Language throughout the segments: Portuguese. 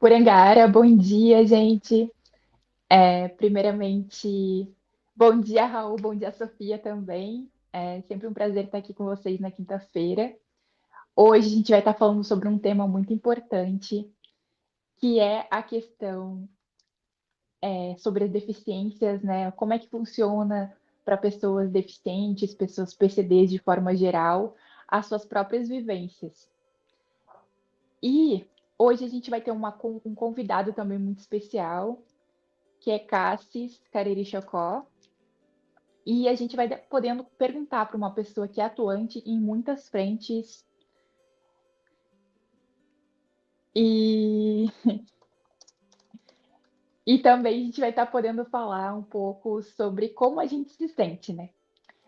Porangara, bom dia, gente. Primeiramente, bom dia, Raul, bom dia, Sofia também. É sempre um prazer estar aqui com vocês na quinta-feira. Hoje a gente vai estar falando sobre um tema muito importante, que é a questão sobre as deficiências, né? Como é que funciona para pessoas deficientes, pessoas PCDs de forma geral, as suas próprias vivências. E hoje a gente vai ter um convidado também muito especial, que é Cassis Cariri Chocó, e a gente vai podendo perguntar para uma pessoa que é atuante em muitas frentes e, e também a gente vai estar podendo falar um pouco sobre como a gente se sente, né?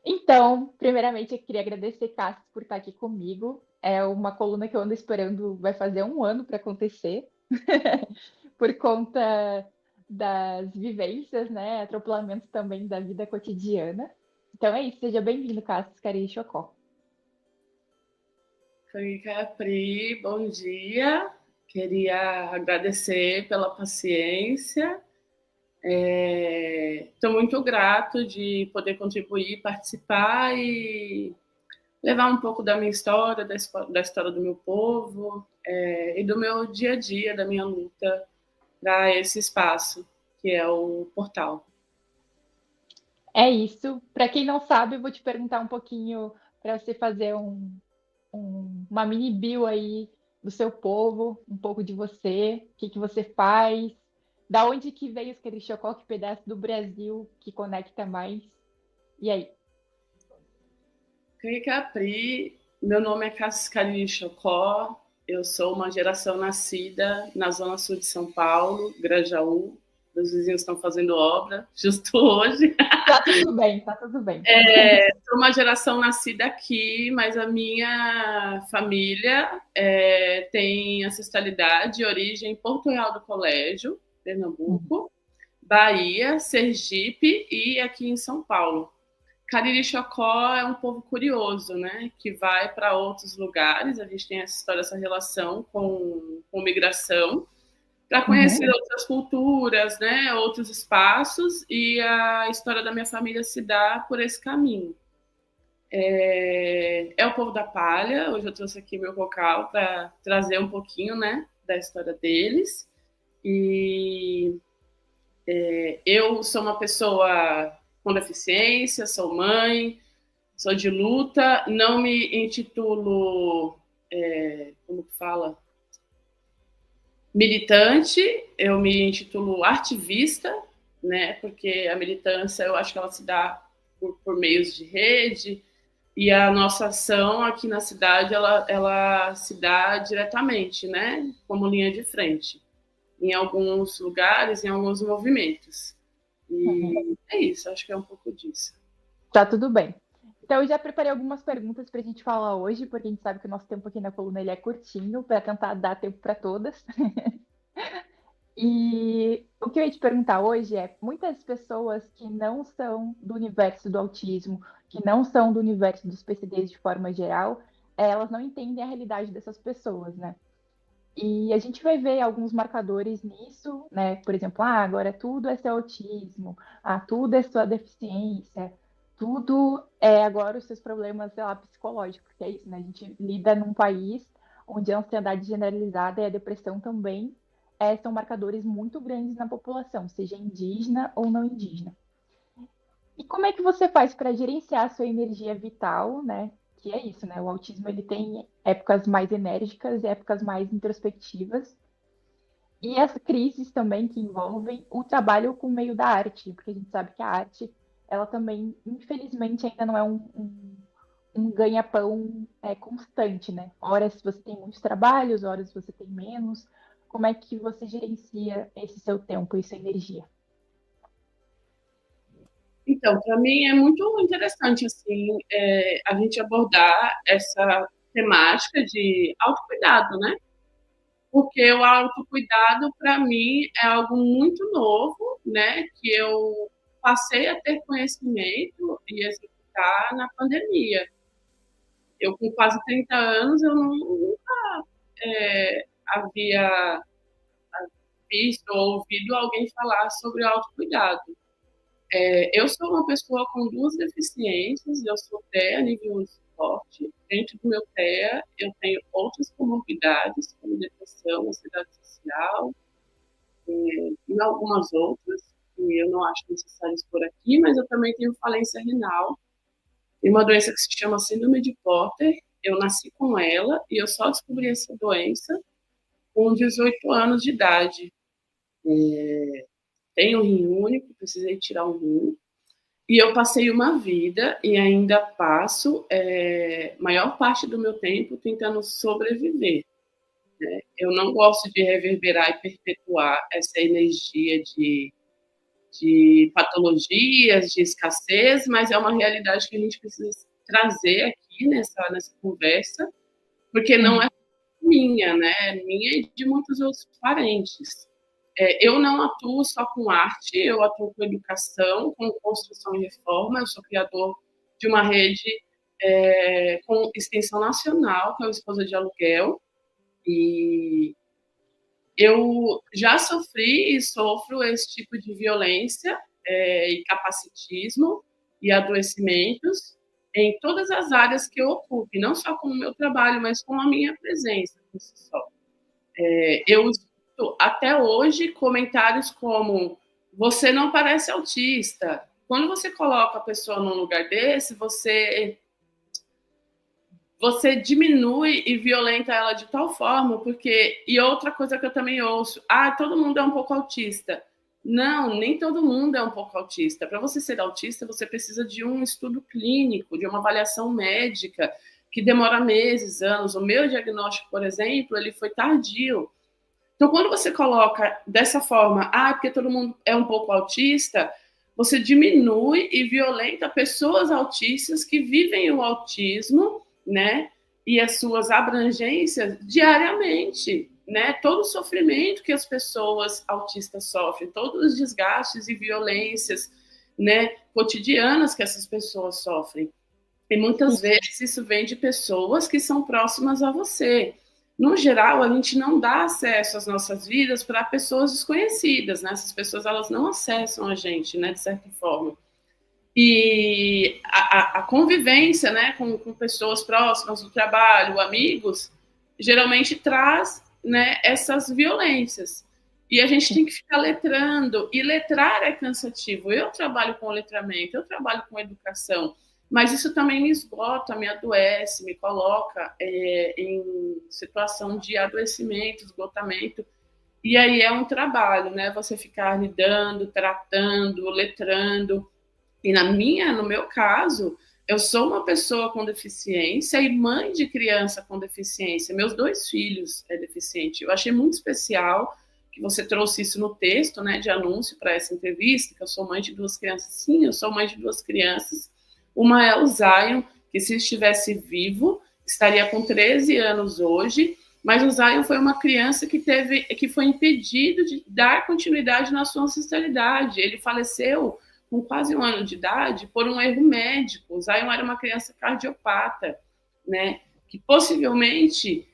Então, primeiramente, eu queria agradecer, Cassis, por estar aqui comigo. É uma coluna que eu ando esperando, vai fazer um ano para acontecer, por conta das vivências, né? Atropelamentos também da vida cotidiana. Então é isso, seja bem-vindo, Cassis Cariri Chocó. Oi, Capri, bom dia. Queria agradecer pela paciência. Estou muito grato de poder contribuir, participar e levar um pouco da minha história, da história do meu povo e do meu dia a dia, da minha luta para esse espaço, que é o portal. É isso. Para quem não sabe, eu vou te perguntar um pouquinho para você fazer uma mini bio aí do seu povo, um pouco de você, o que que você faz, da onde que veio os Querixocó, que pedaço do Brasil que conecta mais. E aí? Oi, Capri, meu nome é Cascarinho Chocó, eu sou uma geração nascida na zona sul de São Paulo, Grajaú. Os vizinhos estão fazendo obra justo hoje. Tá tudo bem, tá tudo bem. Sou uma geração nascida aqui, mas a minha família tem ancestralidade e origem em Porto Real do Colégio, Pernambuco, Bahia, Sergipe e aqui em São Paulo. Cariri Chocó é um povo curioso, né? Que vai para outros lugares. A gente tem essa história, essa relação com migração, para conhecer Uhum. outras culturas, né? Outros espaços, e a história da minha família se dá por esse caminho. É o povo da palha. Hoje eu trouxe aqui meu vocal para trazer um pouquinho, né? Da história deles. E eu sou uma pessoa com deficiência, sou mãe, sou de luta, não me intitulo, como que fala? Militante, eu me intitulo ativista, né? Porque a militância eu acho que ela se dá por meios de rede, e a nossa ação aqui na cidade ela se dá diretamente, né? Como linha de frente, em alguns lugares, em alguns movimentos. Uhum. E é isso, acho que é um pouco disso. Tá tudo bem. Então, eu já preparei algumas perguntas para a gente falar hoje, porque a gente sabe que o nosso tempo aqui na coluna ele é curtinho, para tentar dar tempo para todas. E o que eu ia te perguntar hoje é: muitas pessoas que não são do universo do autismo, que não são do universo dos PCDs de forma geral, elas não entendem a realidade dessas pessoas, né? E a gente vai ver alguns marcadores nisso, né? Por exemplo, agora tudo é seu autismo, tudo é sua deficiência, tudo é agora os seus problemas, sei lá, psicológicos, que é isso, né? A gente lida num país onde a ansiedade generalizada e a depressão também são marcadores muito grandes na população, seja indígena ou não indígena. E como é que você faz para gerenciar a sua energia vital, né? Que é isso, né? O autismo ele tem épocas mais enérgicas e épocas mais introspectivas. E as crises também que envolvem o trabalho com o meio da arte, porque a gente sabe que a arte, ela também, infelizmente, ainda não é um ganha-pão constante, né? Horas você tem muitos trabalhos, horas você tem menos. Como é que você gerencia esse seu tempo e sua energia? Então, para mim é muito interessante assim, a gente abordar essa temática de autocuidado, né? Porque o autocuidado, para mim, é algo muito novo, né? Que eu passei a ter conhecimento e executar na pandemia. Eu, com quase 30 anos, eu nunca havia visto ou ouvido alguém falar sobre autocuidado. Eu sou uma pessoa com 2 deficiências, eu sou TEA nível esporte. Dentro do meu TEA, eu tenho outras comorbidades, como depressão, ansiedade social, e algumas outras, que eu não acho necessário expor aqui, mas eu também tenho falência renal, e uma doença que se chama síndrome de Porter. Eu nasci com ela e eu só descobri essa doença com 18 anos de idade. Tenho um rim único, precisei tirar um rim. E eu passei uma vida, e ainda passo, maior parte do meu tempo tentando sobreviver. Né? Eu não gosto de reverberar e perpetuar essa energia de patologias, de escassez, mas é uma realidade que a gente precisa trazer aqui nessa conversa, porque não é minha, né? Minha e de muitos outros parentes. Eu não atuo só com arte, eu atuo com educação, com construção e reforma. Eu sou criador de uma rede com extensão nacional, que é o Esposa de Aluguel, e eu já sofri e sofro esse tipo de violência e capacitismo e adoecimentos em todas as áreas que eu ocupo, não só com o meu trabalho, mas com a minha presença por si só. Eu escuto até hoje comentários como: você não parece autista. Quando você coloca a pessoa num lugar desse, você diminui e violenta ela de tal forma, porque... E outra coisa que eu também ouço: todo mundo é um pouco autista. Não, nem todo mundo é um pouco autista. Para você ser autista, você precisa de um estudo clínico, de uma avaliação médica, que demora meses, anos. O meu diagnóstico, por exemplo, ele foi tardio. Então, quando você coloca dessa forma, porque todo mundo é um pouco autista, você diminui e violenta pessoas autistas que vivem o autismo, né, e as suas abrangências diariamente, né, todo o sofrimento que as pessoas autistas sofrem, todos os desgastes e violências, né, cotidianas que essas pessoas sofrem. E muitas vezes isso vem de pessoas que são próximas a você. No geral, a gente não dá acesso às nossas vidas para pessoas desconhecidas, né? Essas pessoas, elas não acessam a gente, né, de certa forma. E a convivência, né, com pessoas próximas do trabalho, amigos, geralmente traz, né, essas violências. E a gente tem que ficar letrando, e letrar é cansativo. Eu trabalho com letramento, eu trabalho com educação, mas isso também me esgota, me adoece, me coloca em situação de adoecimento, esgotamento. E aí é um trabalho, né? Você ficar lidando, tratando, letrando. E no meu caso, eu sou uma pessoa com deficiência e mãe de criança com deficiência. Meus 2 filhos é deficiente. Eu achei muito especial que você trouxe isso no texto, né, de anúncio para essa entrevista, que eu sou mãe de 2 crianças. Sim, eu sou mãe de 2 crianças. Uma é o Zion, que se estivesse vivo, estaria com 13 anos hoje, mas o Zion foi uma criança que foi impedido de dar continuidade na sua ancestralidade. Ele faleceu com quase 1 ano de idade por um erro médico. O Zion era uma criança cardiopata, né, que possivelmente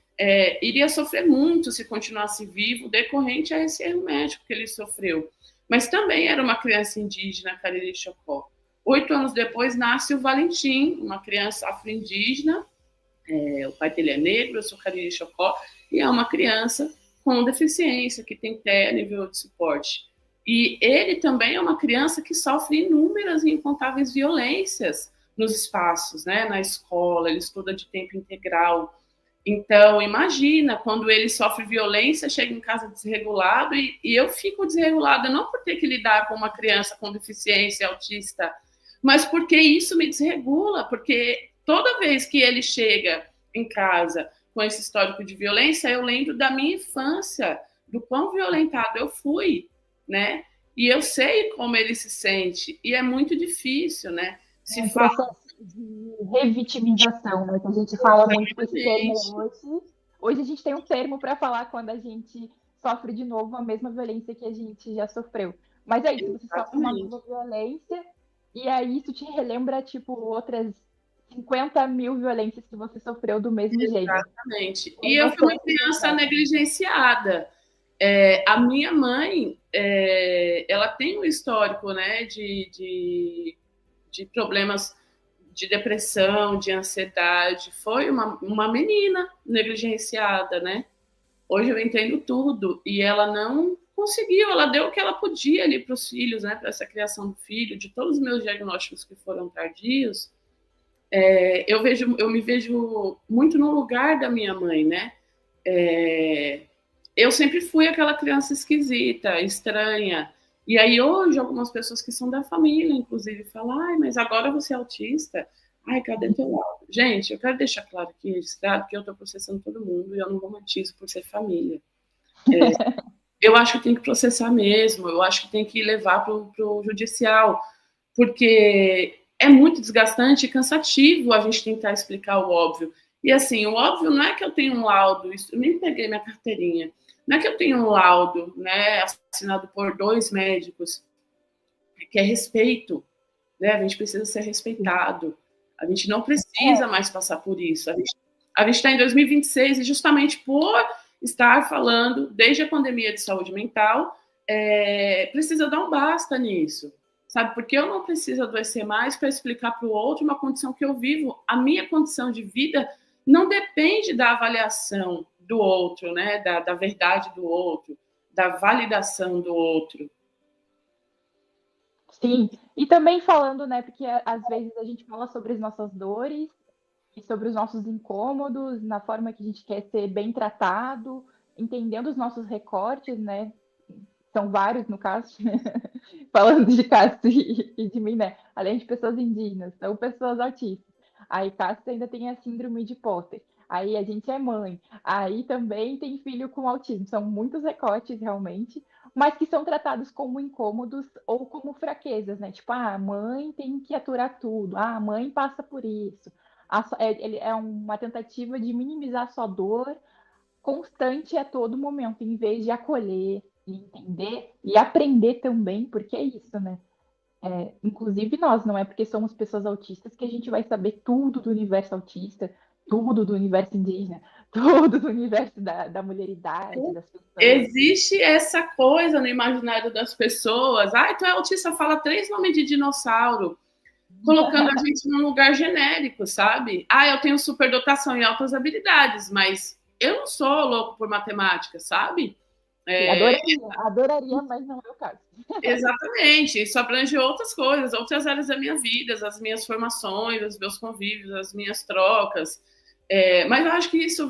iria sofrer muito se continuasse vivo, decorrente a esse erro médico que ele sofreu. Mas também era uma criança indígena, Cariri Chocó. 8 anos depois nasce o Valentim, uma criança afro-indígena. O pai dele é negro, eu sou Cariri Chocó, e é uma criança com deficiência, que tem TEA nível de suporte. E ele também é uma criança que sofre inúmeras e incontáveis violências nos espaços, né? Na escola, ele estuda de tempo integral. Então, imagina, quando ele sofre violência, chega em casa desregulado, e eu fico desregulada não por ter que lidar com uma criança com deficiência autista, mas porque isso me desregula, porque toda vez que ele chega em casa com esse histórico de violência, eu lembro da minha infância, do quão violentado eu fui, né? E eu sei como ele se sente, e é muito difícil, né? Se fala... processo de revitimização, né? Que a gente fala muito com esse termo hoje. Hoje a gente tem um termo para falar quando a gente sofre de novo a mesma violência que a gente já sofreu. Mas é isso, você sofre uma nova violência, e aí isso te relembra, tipo, outras 50 mil violências que você sofreu do mesmo jeito. Exatamente. E eu fui uma criança negligenciada. A minha mãe, ela tem um histórico, né, de problemas de depressão, de ansiedade. Foi uma menina negligenciada, né? Hoje eu entendo tudo. E ela não conseguiu, ela deu o que ela podia ali para os filhos, né? Para essa criação do filho, de todos os meus diagnósticos que foram tardios. Eu me vejo muito no lugar da minha mãe, né? Eu sempre fui aquela criança esquisita, estranha. E aí hoje algumas pessoas que são da família, inclusive, falam, ai, mas agora você é autista? Ai, cadê teu laudo? Gente, eu quero deixar claro aqui registrado que eu estou processando todo mundo e eu não romantizo por ser família. Eu acho que tem que processar mesmo, eu acho que tem que levar para o judicial, porque é muito desgastante e cansativo a gente tentar explicar o óbvio. E assim, o óbvio não é que eu tenho um laudo, eu nem peguei minha carteirinha, não é que eu tenho um laudo, né, assinado por 2 médicos, que é respeito, né, a gente precisa ser respeitado, a gente não precisa mais passar por isso, a gente está em 2026 e justamente por estar falando, desde a pandemia de saúde mental, precisa dar um basta nisso, sabe? Porque eu não preciso adoecer mais para explicar para o outro uma condição que eu vivo. A minha condição de vida não depende da avaliação do outro, né? Da verdade do outro, da validação do outro. Sim, e também falando, né, porque às vezes a gente fala sobre as nossas dores e sobre os nossos incômodos, na forma que a gente quer ser bem tratado, entendendo os nossos recortes, né? São vários, no caso, falando de Cássio e de mim, né? Além de pessoas indígenas, são pessoas autistas. Aí Cássio ainda tem a síndrome de Potter. Aí a gente é mãe. Aí também tem filho com autismo. São muitos recortes, realmente, mas que são tratados como incômodos ou como fraquezas, né? Tipo, a mãe tem que aturar tudo. A mãe passa por isso. É uma tentativa de minimizar a sua dor constante a todo momento, em vez de acolher e entender e aprender também, porque é isso, né? Inclusive nós, não é porque somos pessoas autistas que a gente vai saber tudo do universo autista, tudo do universo indígena, tudo do universo da mulheridade, das pessoas. Existe essa coisa no imaginário das pessoas. Ah, tu é autista, fala 3 nomes de dinossauro, colocando a gente num lugar genérico, sabe? Ah, eu tenho superdotação e altas habilidades, mas eu não sou louco por matemática, sabe? Adoraria, mas não é o caso. Exatamente, isso abrange outras coisas, outras áreas da minha vida, as minhas formações, os meus convívios, as minhas trocas. Mas eu acho que isso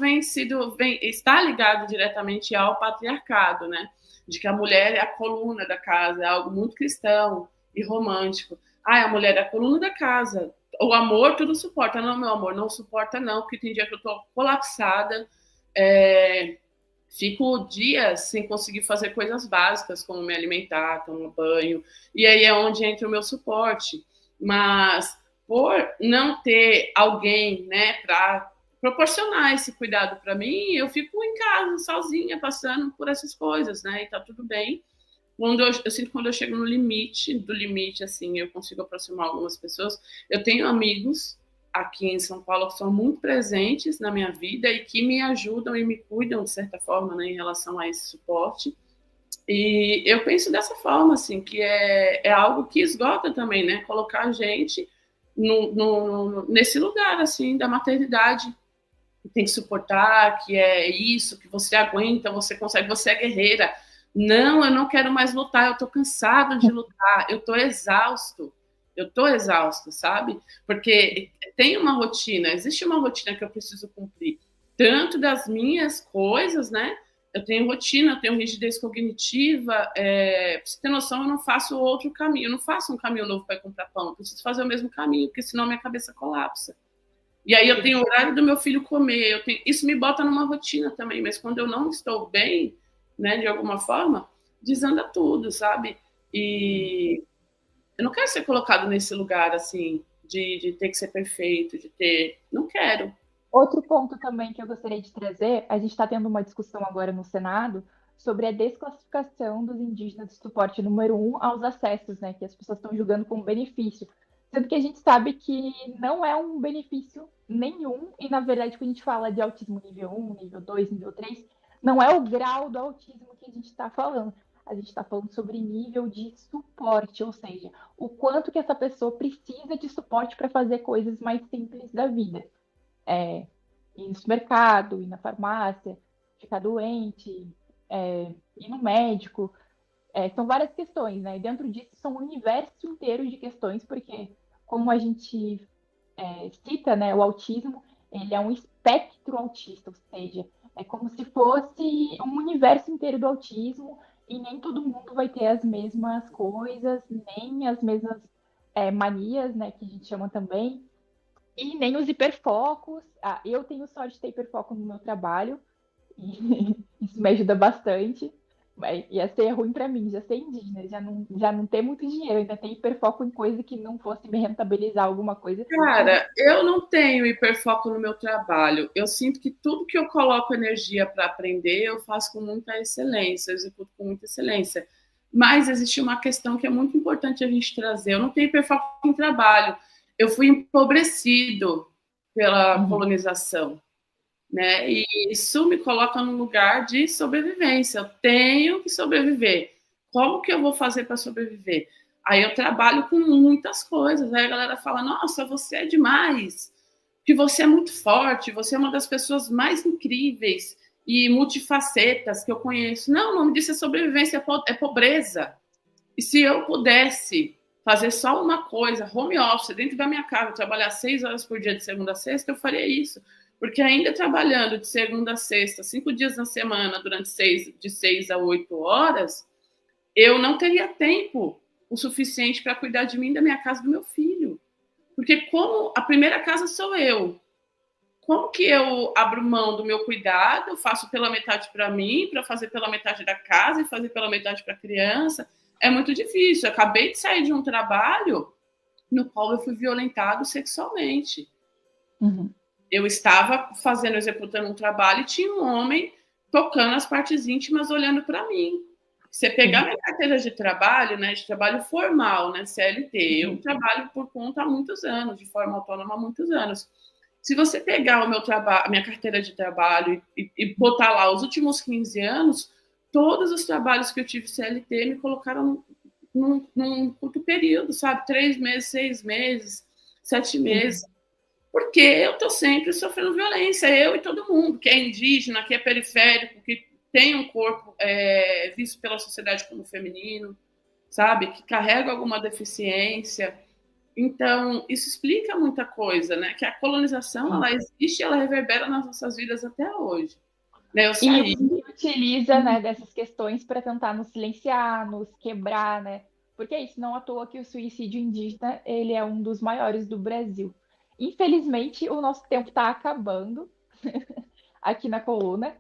está ligado diretamente ao patriarcado, né? De que a mulher é a coluna da casa, é algo muito cristão e romântico. Ah, a mulher é a coluna da casa. O amor tudo suporta. Não, meu amor, não suporta não, porque tem dia que eu tô colapsada, fico dias sem conseguir fazer coisas básicas, como me alimentar, tomar banho, e aí é onde entra o meu suporte. Mas por não ter alguém, né, para proporcionar esse cuidado para mim, eu fico em casa, sozinha, passando por essas coisas, né, e tá tudo bem. Eu sinto quando eu chego no limite, do limite, assim, eu consigo aproximar algumas pessoas. Eu tenho amigos aqui em São Paulo que são muito presentes na minha vida e que me ajudam e me cuidam, de certa forma, né, em relação a esse suporte. E eu penso dessa forma, assim, que é algo que esgota também, né, colocar a gente nesse lugar, assim, da maternidade, que tem que suportar, que é isso, que você aguenta, você consegue, você é guerreira. Não, eu não quero mais lutar, eu tô cansado de lutar, eu tô exausto, sabe? Porque tem uma rotina, existe uma rotina que eu preciso cumprir, tanto das minhas coisas, né? Eu tenho rotina, eu tenho rigidez cognitiva, pra você ter noção, eu não faço outro caminho, eu não faço um caminho novo para comprar pão, eu preciso fazer o mesmo caminho, porque senão minha cabeça colapsa. E aí eu tenho o horário do meu filho comer, isso me bota numa rotina também, mas quando eu não estou bem, né, de alguma forma, desanda tudo, sabe? E eu não quero ser colocado nesse lugar, assim, de ter que ser perfeito, Não quero. Outro ponto também que eu gostaria de trazer, a gente está tendo uma discussão agora no Senado sobre a desclassificação dos indígenas de suporte número 1 aos acessos, né, que as pessoas estão julgando como benefício, sendo que a gente sabe que não é um benefício nenhum, e na verdade quando a gente fala de autismo nível 1, nível 2, nível 3, não é o grau do autismo que a gente está falando. A gente está falando sobre nível de suporte, ou seja, o quanto que essa pessoa precisa de suporte para fazer coisas mais simples da vida. Ir no supermercado, ir na farmácia, ficar doente, ir no médico. São várias questões, né? E dentro disso são um universo inteiro de questões, porque, como a gente cita, né, o autismo, ele é um espectro autista, ou seja, é como se fosse um universo inteiro do autismo e nem todo mundo vai ter as mesmas coisas, nem as mesmas manias, né, que a gente chama também, e nem os hiperfocos. Eu tenho sorte de ter hiperfoco no meu trabalho, e isso me ajuda bastante. Ia ser ruim para mim, já ser indígena, já não ter muito dinheiro, ainda ter hiperfoco em coisa que não fosse me rentabilizar alguma coisa. Cara, eu não tenho hiperfoco no meu trabalho. Eu sinto que tudo que eu coloco energia para aprender, eu faço com muita excelência, eu executo com muita excelência. Mas existe uma questão que é muito importante a gente trazer. Eu não tenho hiperfoco em trabalho. Eu fui empobrecido pela colonização, né? E isso me coloca num lugar de sobrevivência. Eu tenho que sobreviver. Como que eu vou fazer para sobreviver? Aí eu trabalho com muitas coisas. Aí a galera fala: nossa, você é demais, que você é muito forte, você é uma das pessoas mais incríveis e multifacetas que eu conheço. Não, o nome disso é sobrevivência, é pobreza. E se eu pudesse fazer só uma coisa, home office, dentro da minha casa, trabalhar 6 horas por dia de segunda a sexta, eu faria isso. Porque ainda trabalhando de segunda a sexta, 5 dias na semana, durante de 6 a 8 horas, eu não teria tempo o suficiente para cuidar de mim, da minha casa, do meu filho. Porque como a primeira casa sou eu, como que eu abro mão do meu cuidado, eu faço pela metade para mim, para fazer pela metade da casa e fazer pela metade para a criança? É muito difícil. Eu acabei de sair de um trabalho no qual eu fui violentado sexualmente. Eu estava executando um trabalho e tinha um homem tocando as partes íntimas, olhando para mim. Você pegar minha carteira de trabalho, né, de trabalho formal, né, CLT, eu trabalho por conta há muitos anos, de forma autônoma há muitos anos. Se você pegar a minha carteira de trabalho e botar lá os últimos 15 anos, todos os trabalhos que eu tive CLT me colocaram num curto período, sabe? 3 meses, 6 meses, 7 meses. Porque eu estou sempre sofrendo violência, eu e todo mundo, que é indígena, que é periférico, que tem um corpo visto pela sociedade como feminino, sabe? Que carrega alguma deficiência. Então, isso explica muita coisa, né? Que a colonização, ela existe, ela reverbera nas nossas vidas até hoje. Né? Eu saí... E utiliza, né, dessas questões para tentar nos silenciar, nos quebrar, né? Porque é isso, não à toa que o suicídio indígena, ele é um dos maiores do Brasil. Infelizmente, o nosso tempo está acabando aqui na coluna.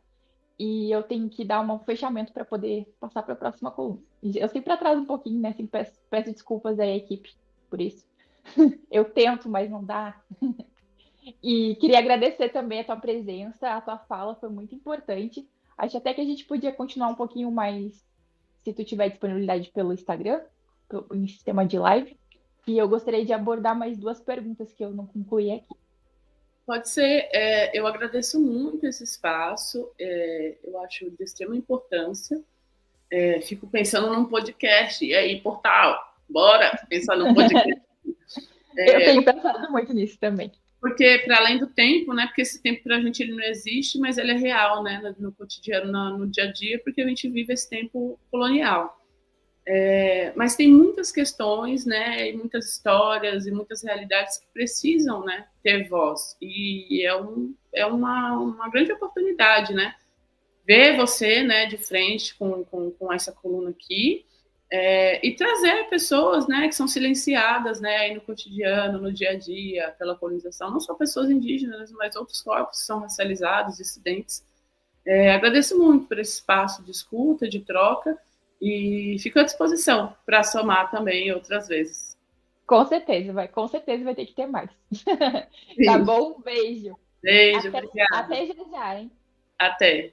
E eu tenho que dar um fechamento para poder passar para a próxima coluna. Eu sempre atraso um pouquinho, né? Sempre peço desculpas aí à equipe por isso. Eu tento, mas não dá. E queria agradecer também a tua presença, a tua fala foi muito importante. Acho até que a gente podia continuar um pouquinho mais, se tu tiver disponibilidade pelo Instagram, em sistema de live. E eu gostaria de abordar mais 2 perguntas que eu não concluí aqui. Pode ser. Eu agradeço muito esse espaço. Eu acho de extrema importância. Fico pensando num podcast. E aí, portal, bora pensar num podcast. Eu tenho pensado muito nisso também. Porque, para além do tempo, né? Porque esse tempo para a gente ele não existe, mas ele é real, né? No cotidiano, no dia a dia, porque a gente vive esse tempo colonial. Mas tem muitas questões, né, e muitas histórias e muitas realidades que precisam, né, ter voz. E é uma grande oportunidade, né, ver você, né, de frente com essa coluna aqui e trazer pessoas, né, que são silenciadas, né, aí no cotidiano, no dia a dia, pela colonização, não só pessoas indígenas, mas outros corpos que são racializados, dissidentes. Agradeço muito por esse espaço de escuta, de troca. E fico à disposição para somar também outras vezes. Com certeza vai ter que ter mais. Tá bom? Um beijo. Beijo, obrigada. Até já, hein? Até.